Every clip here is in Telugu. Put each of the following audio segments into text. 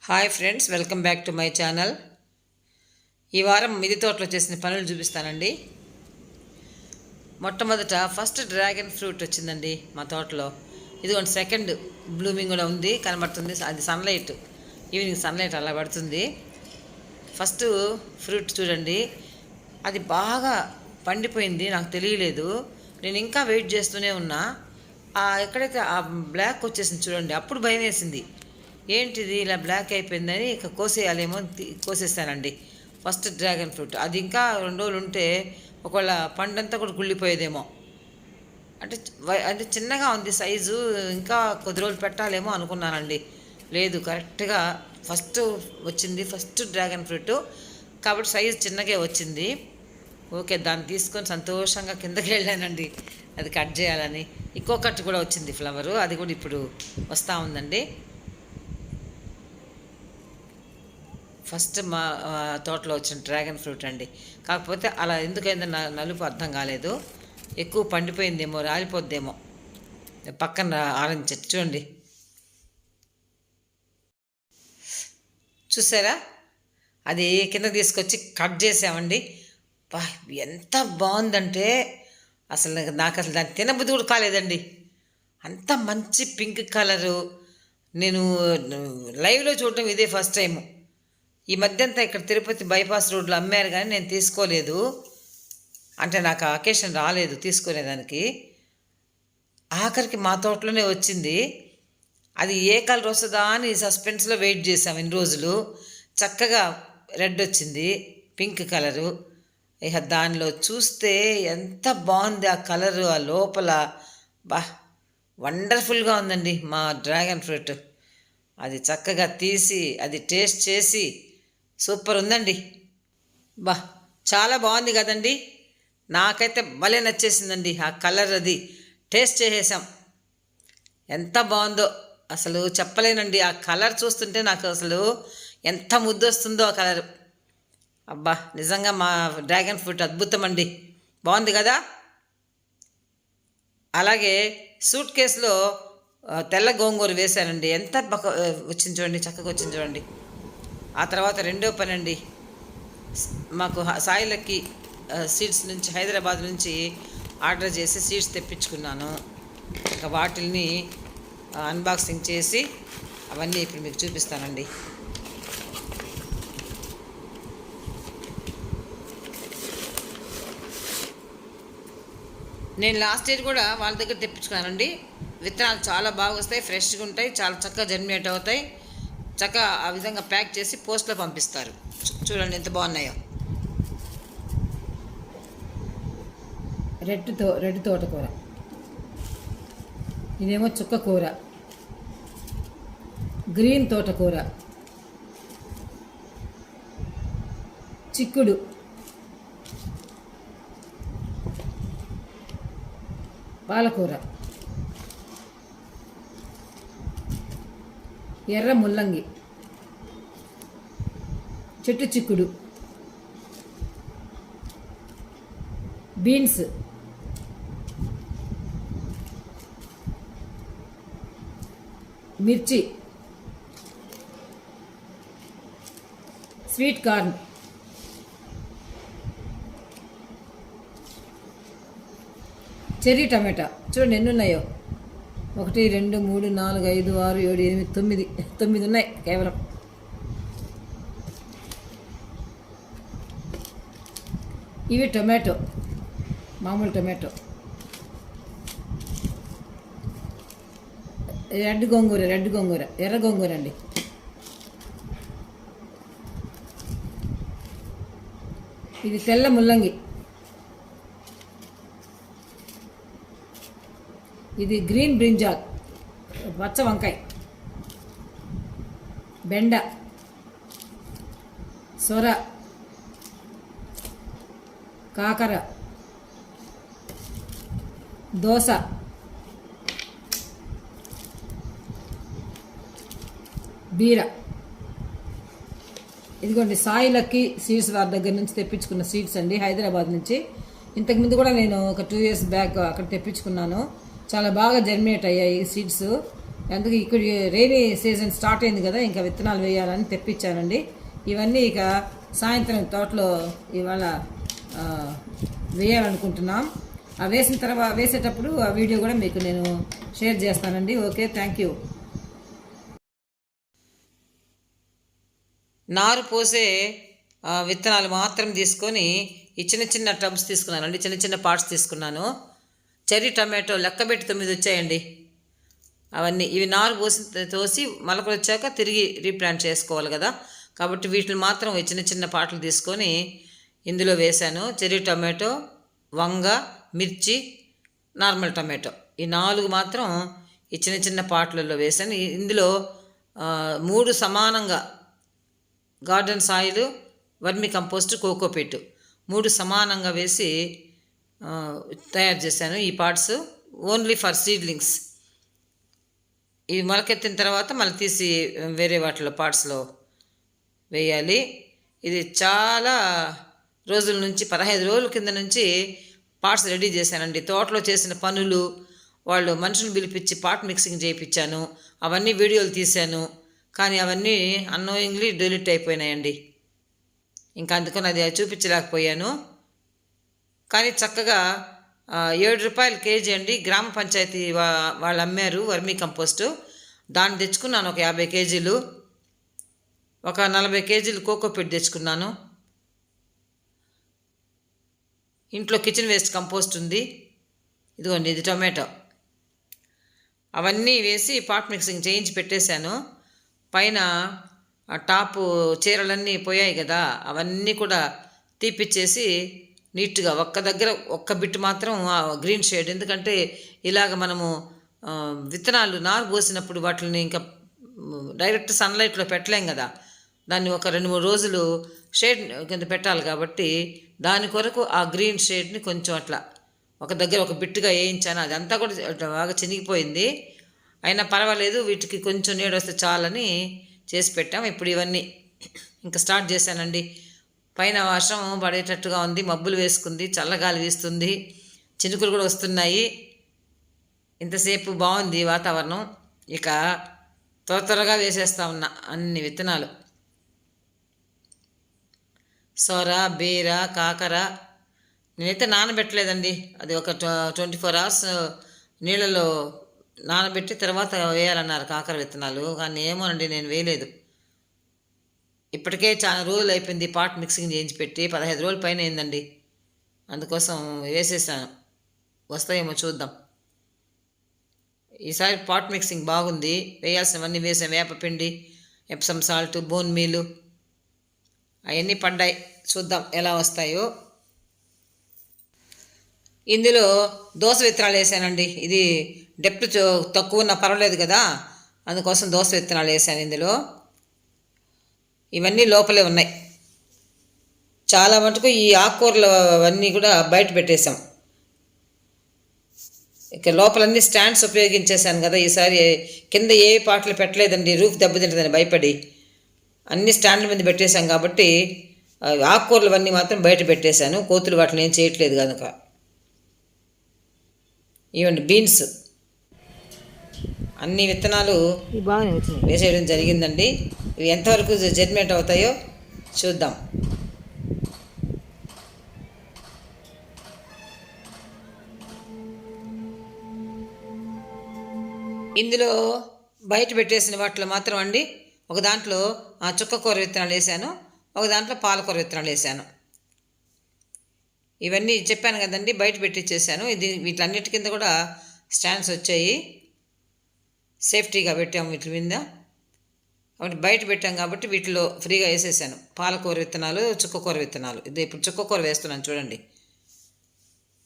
Hi friends, welcome back to my channel. ఈ వారం మిద్దె తోటలో చేసిన పనులు చూపిస్తానండి. మొట్టమొదట ఫస్ట్ డ్రాగన్ ఫ్రూట్ వచ్చిందండి మా తోటలో. ఇదిగోండి సెకండ్ బ్లూమింగ్ కూడా ఉంది, కనబడుతుంది. అది సన్లైట్, ఈవినింగ్ సన్లైట్ అలా పడుతుంది. ఫస్ట్ ఫ్రూట్ చూడండి, అది బాగా పండిపోయింది. నాకు తెలియలేదు, నేను ఇంకా వెయిట్ చేస్తూనే ఉన్నా. ఎక్కడైతే ఆ బ్లాక్ వచ్చేసింది చూడండి, అప్పుడు భయం వేసింది. ఏంటిది ఇలా బ్లాక్ అయిపోయిందని ఇక కోసేయాలేమో కోసేస్తానండి. ఫస్ట్ డ్రాగన్ ఫ్రూట్ అది ఇంకా 2 రోజులు ఉంటే ఒకవేళ పండంతా కూడా కుళ్ళిపోయేదేమో. అంటే చిన్నగా ఉంది సైజు, ఇంకా కొద్ది రోజులు పెట్టాలేమో అనుకున్నానండి. లేదు, కరెక్ట్గా ఫస్ట్ వచ్చింది ఫస్ట్ డ్రాగన్ ఫ్రూట్ కాబట్టి సైజు చిన్నగా వచ్చింది. ఓకే, దాన్ని తీసుకొని సంతోషంగా కిందకి వెళ్ళానండి అది కట్ చేయాలని. ఇంకో కట్ కూడా వచ్చింది ఫ్లవరు, అది కూడా ఇప్పుడు వస్తూ ఉందండి. ఫస్ట్ మా తోటలో వచ్చిన డ్రాగన్ ఫ్రూట్ అండి. కాకపోతే అలా ఎందుకైందో నలుపు అర్థం కాలేదు, ఎక్కువ పండిపోయిందేమో, రాలిపోద్దేమో. పక్కన ఆరెంజ్ చెట్టు చూడండి, చూసారా? అది కింద తీసుకొచ్చి కట్ చేసామండి. ఎంత బాగుందంటే నాకు అసలు దాన్ని తినబుద్ధి కూడా కాలేదండి. అంత మంచి పింక్ కలరు. నేను లైవ్లో చూడటం ఇదే ఫస్ట్ టైము. ఈ మధ్య అంతా ఇక్కడ తిరుపతి బైపాస్ రోడ్లో అమ్మారు, కానీ నేను తీసుకోలేదు. అంటే నాకు అకేషన్ రాలేదు తీసుకునేదానికి. ఆఖరికి మా తోటలోనే వచ్చింది. అది ఏ కలర్ వస్తుందా అని సస్పెన్స్లో వెయిట్ చేసాం ఇన్ని రోజులు. చక్కగా రెడ్ వచ్చింది, పింక్ కలరు. ఇక దానిలో చూస్తే ఎంత బాగుంది ఆ కలరు, ఆ లోపల వండర్ఫుల్గా ఉందండి మా డ్రాగన్ ఫ్రూట్. అది చక్కగా తీసి అది టేస్ట్ చేసి సూపర్ ఉందండి. చాలా బాగుంది కదండి. నాకైతే భలే నచ్చేసిందండి ఆ కలర్. అది టేస్ట్ చేసేసాం, ఎంత బాగుందో అసలు చెప్పలేనండి. ఆ కలర్ చూస్తుంటే నాకు అసలు ఎంత ముద్దు వస్తుందో ఆ కలర్. నిజంగా మా డ్రాగన్ ఫ్రూట్ అద్భుతం అండి, బాగుంది కదా. అలాగే సూట్ కేసులో తెల్ల గోంగూర వేశానండి, ఎంత వచ్చింది చూడండి, చక్కగా వచ్చింది చూడండి. ఆ తర్వాత రెండో పని అండి, మాకు సాయిలకి సీడ్స్ నుంచి హైదరాబాద్ నుంచి ఆర్డర్ చేసి సీడ్స్ తెప్పించుకున్నాను. ఇంకా వాటిల్ని అన్బాక్సింగ్ చేసి అవన్నీ ఇప్పుడు మీకు చూపిస్తానండి. నేను లాస్ట్ ఇయర్ కూడా వాళ్ళ దగ్గర తెప్పించుకున్నానండి. విత్తనాలు చాలా బాగా వస్తాయి, ఫ్రెష్గా ఉంటాయి, చాలా చక్కగా జర్మినేట్ అవుతాయి. చక్కగా ఆ విధంగా ప్యాక్ చేసి పోస్ట్లో పంపిస్తారు. చూడండి ఎంత బాగున్నాయో. రెడ్ తోటకూర, ఇదేమో చుక్క కూర, గ్రీన్ తోటకూర, చిక్కుడు, పాలకూర, ఎర్ర ముల్లంగి, చెట్టు చిక్కుడు, బీన్స్, మిర్చి, స్వీట్ కార్న్, చెర్రీ టమాటా. చూడండి ఎన్ని ఉన్నాయో, 1 2 3 4 5 6 7 8 9 ఉన్నాయి కేవలం. ఇవి టొమాటో, మామూలు టొమాటో. రెడ్ గోంగూర, ఎర్ర గోంగూర అండి. ఇది తెల్ల ముల్లంగి, ఇది గ్రీన్ బ్రింజాల్, పచ్చ వంకాయ, బెండ, సొర, కాకర, దోస, బీర. ఇదిగోండి సాయిలకి సీడ్స్ వారి దగ్గర నుంచి తెప్పించుకున్న సీడ్స్ అండి, హైదరాబాద్ నుంచి. ఇంతకుముందు కూడా నేను ఒక 2 years బ్యాక్ అక్కడ తెప్పించుకున్నాను. చాలా బాగా జర్మినేట్ అయ్యాయి సీడ్స్. అందుకు ఇక్కడ రైనీ సీజన్ స్టార్ట్ అయింది కదా, ఇంకా విత్తనాలు వేయాలని తెప్పించానండి. ఇవన్నీ ఇక సాయంత్రం తోటలో ఇవాళ వేయాలనుకుంటున్నాం. వేసేటప్పుడు ఆ వీడియో కూడా మీకు నేను షేర్ చేస్తానండి. Okay, thank you. నారు పోసే విత్తనాలు మాత్రం తీసుకొని ఈ చిన్న చిన్న టబ్స్ తీసుకున్నానండి, చిన్న చిన్న పార్ట్స్ తీసుకున్నాను. చెర్రీ టమాటో లెక్కబెట్టి 9 వచ్చాయండి. అవన్నీ ఇవి నారు తోసి మొలకలు వచ్చాక తిరిగి రీప్లాంట్ చేసుకోవాలి కదా, కాబట్టి వీటిని మాత్రం చిన్న చిన్న పాటలు తీసుకొని ఇందులో వేశాను. చెర్రీ టమాటో, వంగ, మిర్చి, నార్మల్ టమాటో, ఈ 4 మాత్రం ఈ చిన్న చిన్న పాటలలో వేశాను. ఇందులో 3 సమానంగా గార్డెన్ సాయిల్, వర్మి కంపోస్ట్, కోకోపీట్ 3 సమానంగా వేసి తయారు చేశాను. ఈ పార్ట్స్ ఓన్లీ ఫర్ సీడ్లింగ్స్. ఇవి మొలకెత్తిన తర్వాత మళ్ళీ తీసి వేరే వాటిలో పార్ట్స్లో వేయాలి. ఇది చాలా రోజుల నుంచి 15 రోజుల కింద నుంచి పార్ట్స్ రెడీ చేశానండి. తోటలో చేసిన పనులు, వాళ్ళు మనుషులు పిలిపించి పార్ట్ మిక్సింగ్ చేయించాను, అవన్నీ వీడియోలు తీశాను. కానీ అవన్నీ అన్నోయింగ్లీ డిలీట్ అయిపోయినాయండి. ఇంకా అందుకని అది చూపించలేకపోయాను. కానీ చక్కగా 7 రూపాయలు కేజీ అండి, గ్రామ పంచాయతీ వాళ్ళు అమ్మారు వర్మీ కంపోస్టు. దాన్ని తెచ్చుకున్నాను ఒక 50 కేజీలు. ఒక 40 కేజీలు కోకోపీట్ తెచ్చుకున్నాను. ఇంట్లో కిచెన్ వేస్ట్ కంపోస్ట్ ఉంది, ఇదిగోండి, ఇది టొమాటో. అవన్నీ వేసి పాట్ మిక్సింగ్ చేయించి పెట్టేశాను. పైన టాపు చీరలన్నీ పోయాయి కదా, అవన్నీ కూడా తీపిచ్చేసి నీట్గా ఒక్క బిట్ మాత్రం గ్రీన్ షేడ్, ఎందుకంటే ఇలాగ మనము విత్తనాలు నారు పోసినప్పుడు వాటిని ఇంకా డైరెక్ట్ సన్లైట్లో పెట్టలేం కదా, దాన్ని ఒక 2-3 రోజులు షేడ్ కింద పెట్టాలి. కాబట్టి దాని కొరకు ఆ గ్రీన్ షేడ్ని కొంచెం అట్లా ఒక బిట్టుగా వేయించాను. అదంతా కూడా బాగా చినిగిపోయింది. అయినా పర్వాలేదు, వీటికి కొంచెం నీడ వస్తే చాలని చేసి పెట్టాం. ఇప్పుడు ఇవన్నీ ఇంకా స్టార్ట్ చేశానండి. పైన వర్షం పడేటట్టుగా ఉంది, మబ్బులు వేసుకుంది, చల్లగాలి వీస్తుంది, చినుకులు కూడా వస్తున్నాయి. ఇంతసేపు బాగుంది వాతావరణం. ఇక త్వరగా వేసేస్తా ఉన్నా అన్ని విత్తనాలు. సొర, బీర, కాకర నేనైతే నానబెట్టలేదండి. అది ఒక 24 hours నీళ్ళలో నానబెట్టి తర్వాత వేయాలన్నారు కాకర విత్తనాలు. కానీ ఏమోనండి, నేను వేయలేదు. ఇప్పటికే చాలా రోజులు అయిపోయింది పాట్ మిక్సింగ్ చేయించి పెట్టి, 15 రోజుల పైన అయిందండి. అందుకోసం వేసేసాను. వస్తాయేమో చూద్దాం. ఈసారి పాట్ మిక్సింగ్ బాగుంది. వేయాల్సినవన్నీ వేసాం. వేపపిండి, ఎప్సమ్ సాల్ట్, బోన్ మీలు అవన్నీ పడ్డాయి. చూద్దాం ఎలా వస్తాయో. ఇందులో దోస విత్తనాలు వేసానండి. ఇది డెప్త్ తక్కువ ఉన్నా పర్వాలేదు కదా, అందుకోసం దోస విత్తనాలు వేసాను ఇందులో. ఇవన్నీ లోపలే ఉన్నాయి. చాలా మటుకు ఈ ఆకుకూరలు అవన్నీ కూడా బయట పెట్టేశాం. ఇక లోపలన్నీ స్టాండ్స్ ఉపయోగించేశాను కదా ఈసారి. కింద ఏ పాటలు పెట్టలేదండి, రూఫ్ దెబ్బతింటుందని భయపడి. అన్ని స్టాండ్ల మీద పెట్టేశాం కాబట్టి ఆకుకూరలు అవన్నీ మాత్రం బయట పెట్టేశాను. కోతులు వాటిని ఏం చేయట్లేదు కనుక. ఇవ్వండి బీన్స్, అన్ని విత్తనాలు వేసేయడం జరిగిందండి. ఇవి ఎంతవరకు జర్మినేట్ అవుతాయో చూద్దాం. ఇందులో బయట పెట్టేసిన వాటిలో మాత్రం అండి, ఒక దాంట్లో చుక్కకూర విత్తనాలు వేసాను, ఒక దాంట్లో పాలకూర విత్తనాలు వేసాను. ఇవన్నీ చెప్పాను కదండి, బయట పెట్టించేసాను. వీటన్నిటి కింద కూడా స్టాండ్స్ వచ్చాయి. సేఫ్టీగా పెట్టాము వీటి మీద. కాబట్టి బయట పెట్టాం కాబట్టి వీటిలో ఫ్రీగా వేసేసాను. పాలకూర విత్తనాలు, చుక్కకూర విత్తనాలు. ఇది ఇప్పుడు చుక్కకూర వేస్తున్నాను చూడండి.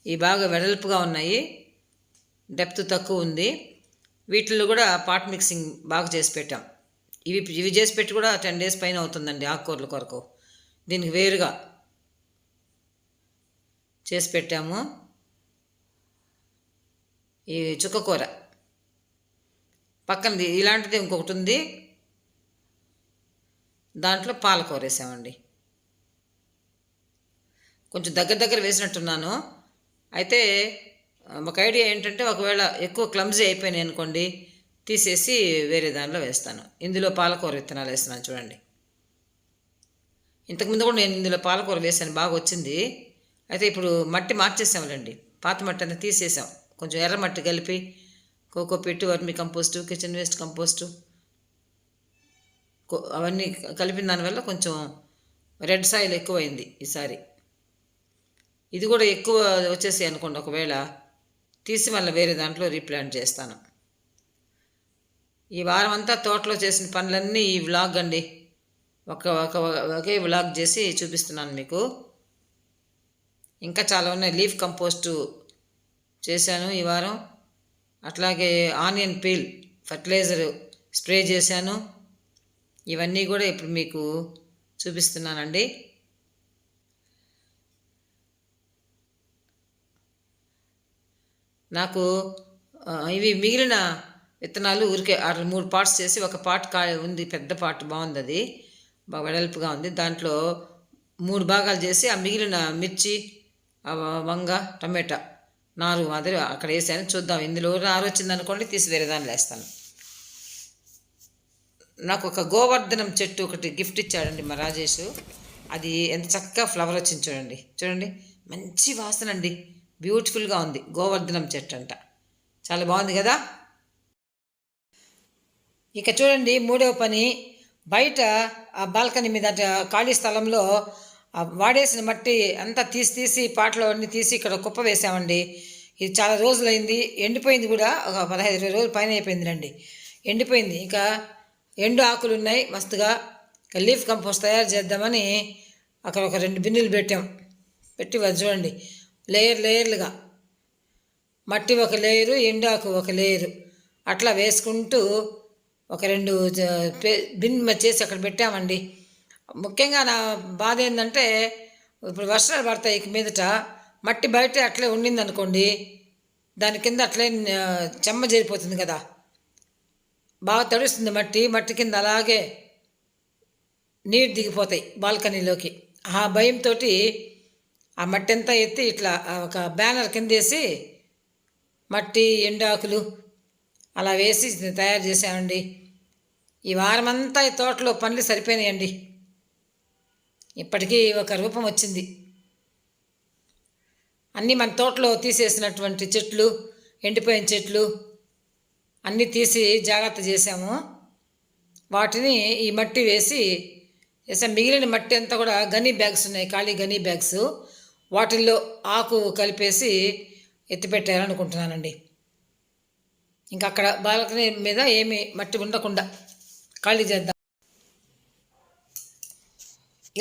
ఇవి బాగా వెడల్పుగా ఉన్నాయి, డెప్త్ తక్కువ ఉంది. వీటిల్లో కూడా పాట్ మిక్సింగ్ బాగా చేసి పెట్టాం. ఇవి చేసి పెట్టి కూడా 10 days పైన అవుతుందండి ఆకుకూరల కొరకు. దీనికి వేరుగా చేసి పెట్టాము. ఈ చుక్కకూర పక్కనది ఇలాంటిది ఇంకొకటి ఉంది, దాంట్లో పాలకూర వేసామండి. కొంచెం దగ్గర వేసినట్టున్నాను. అయితే ఒక ఐడియా ఏంటంటే, ఒకవేళ ఎక్కువ క్లమ్జీ అయిపోయినాయి అనుకోండి, తీసేసి వేరే దానిలో వేస్తాను. ఇందులో పాలకూర విత్తనాలు వేస్తున్నాను చూడండి. ఇంతకుముందు కూడా నేను ఇందులో పాలకూర వేసాను, బాగా వచ్చింది. అయితే ఇప్పుడు మట్టి మార్చేసాంలేండి, పాత మట్టి అంతా తీసేసాం. కొంచెం ఎర్ర మట్టి కలిపి కోకోపీట్, వర్మి కంపోస్టు, కిచెన్ వేస్ట్ కంపోస్టు అవన్నీ కలిపిన దానివల్ల కొంచెం రెడ్ సాయిల్ ఎక్కువైంది ఈసారి. ఇది కూడా ఎక్కువ వచ్చేసి అనుకోండి, ఒకవేళ తీసి మళ్ళీ వేరే దాంట్లో రీప్లాంట్ చేస్తాను. ఈ వారం అంతా తోటలో చేసిన పనులన్నీ ఈ వ్లాగ్ అండి, ఒకే వ్లాగ్ చేసి చూపిస్తున్నాను మీకు. ఇంకా చాలా ఉన్నాయి. లీఫ్ కంపోస్టు చేశాను ఈ వారం. అట్లాగే ఆనియన్ పీల్ ఫర్టిలైజర్ స్ప్రే చేశాను. ఇవన్నీ కూడా ఇప్పుడు మీకు చూపిస్తున్నానండి. నాకు ఇవి మిగిలిన విత్తనాలు ఊరికే 3 పార్ట్స్ చేసి, ఒక పార్ట్ ఉంది, పెద్ద పార్ట్ బాగుంది, అది బాగా వెడల్పుగా ఉంది. దాంట్లో 3 భాగాలు చేసి ఆ మిగిలిన మిర్చి, వంగ, టమాటా నారు మాదిరి అక్కడ వేసాను. చూద్దాం, ఇందులో నారు వచ్చింది అనుకోండి తీసి వేరే దానిలో వేస్తాను. నాకు ఒక గోవర్ధనం చెట్టు ఒకటి గిఫ్ట్ ఇచ్చాడండి మా రాజేష్. అది ఎంత చక్కగా ఫ్లవర్ వచ్చింది చూడండి. చూడండి, మంచి వాసన అండి, బ్యూటిఫుల్గా ఉంది. గోవర్ధనం చెట్టు అంట, చాలా బాగుంది కదా. ఇక చూడండి, 3వ పని, బయట ఆ బాల్కనీ మీద ఖాళీ స్థలంలో వాడేసిన మట్టి అంతా తీసి పాటలో అన్నీ తీసి ఇక్కడ కుప్ప వేసామండి. ఇది చాలా రోజులైంది, ఎండిపోయింది కూడా, ఒక 15-20 రోజులు పైన అయిపోయిందిలండి, ఎండిపోయింది. ఇంకా ఎండు ఆకులు ఉన్నాయి మస్తుగా. లీఫ్ కంపోస్ట్ తయారు చేద్దామని అక్కడ ఒక 2 బిన్నులు పెట్టి చూడండి, లేయర్లుగా మట్టి ఒక లేయరు, ఎండాకు ఒక లేయరు, అట్లా వేసుకుంటూ ఒక 2 బిన్ చేసి అక్కడ పెట్టామండి. ముఖ్యంగా నా బాధ ఏంటంటే, ఇప్పుడు వర్షాలు పడతాయి ఇక మీదట, మట్టి బయట అట్లే ఉండింది అనుకోండి, దాని కింద అట్లే చెమ్మ చేరిపోతుంది కదా, బాగా తడుస్తుంది మట్టి కింద అలాగే నీరు దిగిపోతాయి బాల్కనీలోకి. ఆ భయంతో ఆ మట్టి అంతా ఎత్తి ఇట్లా ఒక బ్యానర్ కింద వేసి మట్టి, ఎండాకులు అలా వేసి తయారు చేసామండి. ఈ వారమంతా ఈ తోటలో పనులు సరిపోయినాయండి. ఇప్పటికీ ఒక రూపం వచ్చింది. అన్నీ మన తోటలో తీసేసినటువంటి చెట్లు, ఎండిపోయిన చెట్లు అన్నీ తీసి జాగ్రత్త చేసాము. వాటిని ఈ మట్టి వేసి చేసాం. మిగిలిన మట్టి అంతా కూడా గనీ బ్యాగ్స్ ఉన్నాయి, ఖాళీ గనీ బ్యాగ్స్, వాటిల్లో ఆకు కలిపేసి ఎత్తిపెట్టారనుకుంటున్నానండి. ఇంకా అక్కడ బాల్కనీ మీద ఏమి మట్టి ఉండకుండా ఖాళీ చేద్దాం.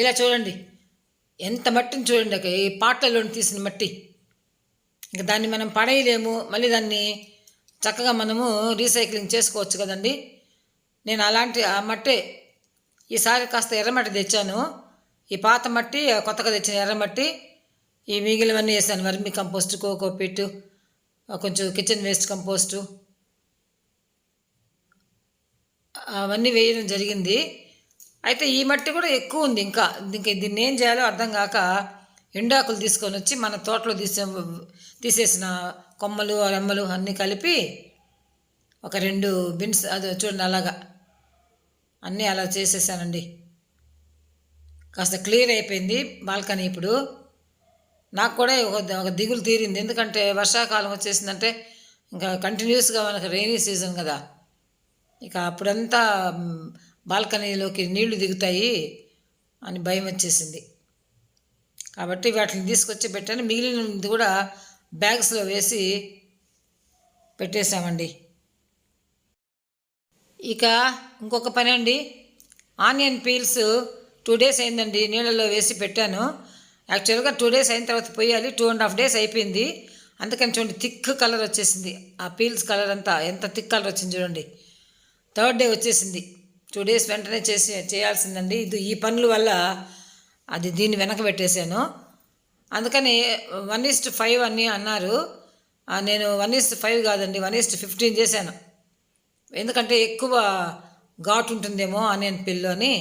ఇలా చూడండి, ఎంత మట్టిని చూడండి, ఈ పాటలలో తీసిన మట్టి. ఇంకా దాన్ని మనం పడేయలేము, మళ్ళీ దాన్ని చక్కగా మనము రీసైక్లింగ్ చేసుకోవచ్చు కదండి. నేను అలాంటి ఆ మట్టి ఈసారి కాస్త ఎర్రమట్టి తెచ్చాను. ఈ పాత మట్టి, కొత్తగా తెచ్చిన ఎర్రమట్టి, ఈ మిగిలినవన్నీ వేసాను. వర్మి కంపోస్ట్, కోకోపీట్, కొంచెం కిచెన్ వేస్ట్ కంపోస్టు అవన్నీ వేయడం జరిగింది. అయితే ఈ మట్టి కూడా ఎక్కువ ఉంది. ఇంకా దీన్ని ఏం చేయాలో అర్థం కాక ఎండాకులు తీసుకొని వచ్చి మన తోటలో తీసేసిన కొమ్మలు, రెమ్మలు అన్నీ కలిపి ఒక 2 బిన్స్, అది చూడండి అలాగా అన్నీ అలా చేసేసానండి. కాస్త క్లియర్ అయిపోయింది బాల్కనీ. ఇప్పుడు నాకు కూడా ఒక దిగులు తీరింది. ఎందుకంటే వర్షాకాలం వచ్చేసిందంటే ఇంకా కంటిన్యూస్గా మనకు రెయినీ సీజన్ కదా, ఇక అప్పుడంతా బాల్కనీలోకి నీళ్లు దిగుతాయి అని భయం వచ్చేసింది. కాబట్టి వాటిని తీసుకొచ్చి పెట్టాను. మిగిలినది కూడా బ్యాగ్స్లో వేసి పెట్టేశామండి. ఇక ఇంకొక పని అండి, ఆనియన్ పీల్స్ 2 డేస్ అయిందండి నీళ్ళలో వేసి పెట్టాను. యాక్చువల్గా 2 డేస్ అయిన తర్వాత పోయాలి, 2.5 డేస్ అయిపోయింది. అందుకని చూడండి, థిక్ కలర్ వచ్చేసింది. ఆ పీల్స్ కలర్ అంతా ఎంత థిక్ కలర్ వచ్చింది చూడండి. 3rd డే వచ్చేసింది. 2 డేస్ వెంటనే చేయాల్సిందండి. ఈ పనుల వల్ల అది దీన్ని వెనక పెట్టేశాను. అందుకని 1:5 అని అన్నారు. నేను 1:5 కాదండి, 1:15 చేశాను. ఎందుకంటే ఎక్కువ ఘాటు ఉంటుందేమో ఆనియన్ పిల్లు అని.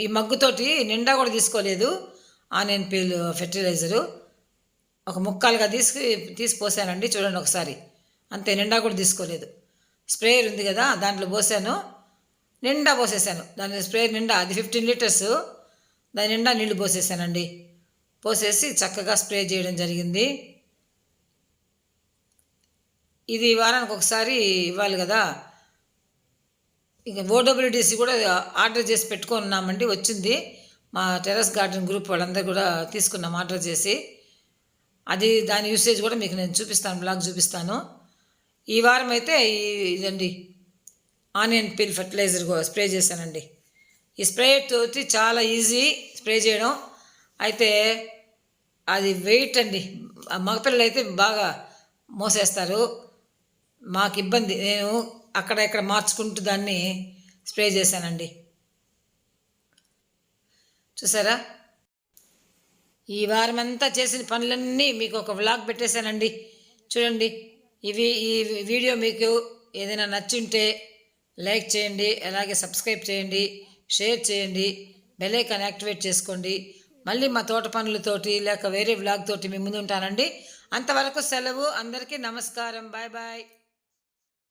ఈ మగ్గుతోటి నిండా కూడా తీసుకోలేదు ఆనియన్ పిల్ ఫెర్టిలైజరు. ఒక ముక్కలుగా తీసి పోసానండి. చూడండి ఒకసారి, అంతే, నిండా కూడా తీసుకోలేదు. స్ప్రేయర్ ఉంది కదా, దాంట్లో పోసాను, నిండా పోసేసాను. దాని స్ప్రేయర్ నిండా, అది 15 లీటర్స్, దాని నిండా నీళ్లు పోసేసానండి. పోసేసి చక్కగా స్ప్రే చేయడం జరిగింది. ఇది వారానికి ఒకసారి ఇవ్వాలి కదా. ఇంకా ఓడబ్ల్యూడిసి కూడా ఆర్డర్ చేసి పెట్టుకున్నామండి, వచ్చింది. మా టెర్రస్ గార్డెన్ గ్రూప్ వాళ్ళందరూ కూడా తీసుకున్నాం ఆర్డర్ చేసి. అది దాని యూసేజ్ కూడా మీకు నేను చూపిస్తాను, బ్లాగ్ చూపిస్తాను. ఈ వారం అయితే ఇదండి ఆనియన్ పీల్ ఫర్టిలైజర్ స్ప్రే చేశానండి. ఈ స్ప్రే తోటి చాలా ఈజీ స్ప్రే చేయడం. అయితే అది వెయిట్ అండి, మగపిల్లలు అయితే బాగా మోసేస్తారు, మాకు ఇబ్బంది. నేను అక్కడ ఇక్కడ మార్చుకుంటూ దాన్ని స్ప్రే చేశానండి. చూసారా, ఈ వారం అంతా చేసిన పనులన్నీ మీకు ఒక వ్లాగ్ పెట్టేశానండి, చూడండి. ఈ వీడియో మీకు ఏదైనా నచ్చుంటే లైక్ చేయండి, అలాగే సబ్స్క్రైబ్ చేయండి, షేర్ చేయండి, బెల్ ఐకాన్ యాక్టివేట్ చేసుకోండి. మళ్ళీ మా తోట పనులతోటి లేక వేరే వ్లాగ్ తోటి మీ ముందు ఉంటానండి. అంతవరకు సెలవు. అందరికీ నమస్కారం. Bye bye.